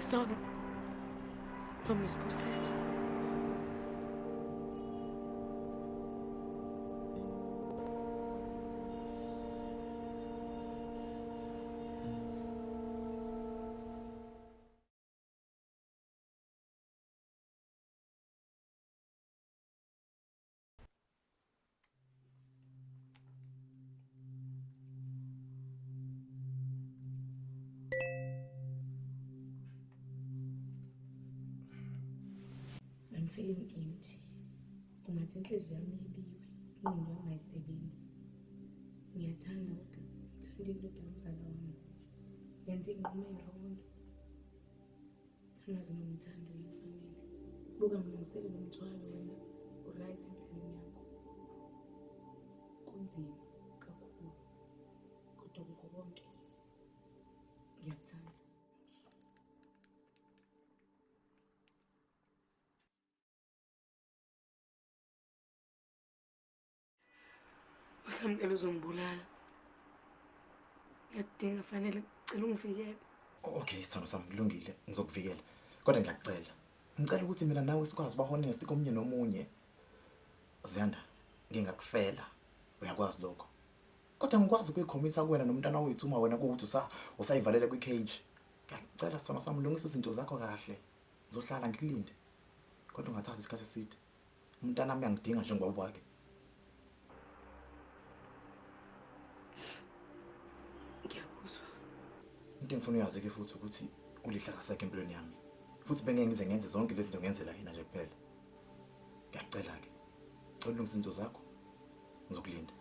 Sono. Vamos por isso. I'm feeling empty. Ungathi inhliziyo yami ibiwe, ingqondo yami ayisebenzi. Ngiyathanda kodwa ngithanda indoda yomzala wami. Yenze inqumo erongi. Angazi noma uthando yini fanele. Buka mina ngisele nomthwalo wena uright empilweni yakho. Kunzima kakhulu. Kodwa kukho konke ngiyakuthanda. Usamkela uzongibulala. Ngiyadinga fanele ngicela ungivikele. Okay, Sano sami kulungile, ngizokuvikela. Kodwa ngiyacela. Ngicela ukuthi mina nawe sikwazi ba honest komunye nomunye. Ziyanda, ngingakufela. Uyakwazi lokho. Kodwa ngikwazi ukuyikhomisa kuwena nomntana wethu uma wena ukuthi usayivalele kwi-cage. Ngiyacela Sano sami lungisa izinto zakho kahle. Ngizohlala ngikulinde. Kodwa ungathathi isikhathi eside. Umntana wami uyangidinga njengoba wakhe. Into engifuna uyazi ke futhi ukuthi ulihla kasekho empilweni yami. Futhi bengeke ngize ngenze zonke lezi zinto ngenzela yena nje kuphela. Ngiyacela ke. Cela ulungise izinto zakho. Ngizokulinda.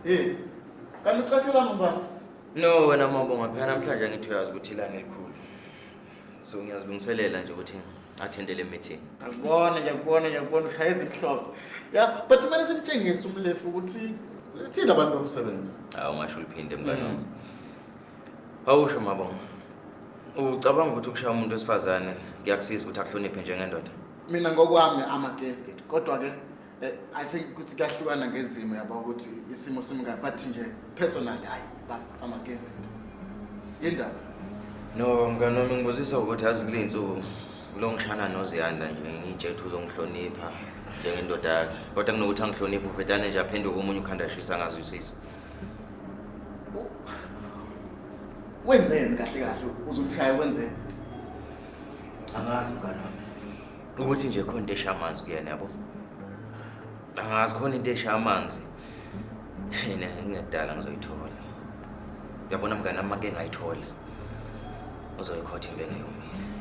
Hey, kanti ucatshelana mbani? No, wena mabonga phela namhlanje ngithi uyazi ukuthi ilanga elikhulu. So ngiyazilungiselela nje ukuthi attendele meeting. Ngiyakubona ushaya izimhlophe. Yeah, but kumele simtshengise umlefu ukuthi thina abantu bomsebenzi. Ungasho uliphinde mngani wami. Awusho mabonga. Ucabanga ukuthi ukushaya umuntu wesifazane kuyakusiza ukuthi akuhloniphe njengendoda? Mina ngokwami ama-against it. Kodwa ke I think ukuthi kuyahlukana ngezimo yabo ukuthi isimo simngaphi but nje personally I'm against it. Yindaba? No, mngani wami ngibuzisa ukuthi azi kulinsuku lo ngishana noZiyanda nje ngitshe ukuthi uzongihlonipha njengendoda yakhe. Kodwa kunokuthi angihloniphe uvetane nje aphenduke umunye ukhandashisa angazwisisi. Wenzeni kahle uzumshaya wenzeni? Angazi mngani wami. Ukuthi nje khona into eshamanzi kuyena yabo. Angazi khona into eshamanzi. Yena ngiyadala ngizoyithola. Uyabona mngani wami make ngayithola. Uzoyikhotha imbenge yomini.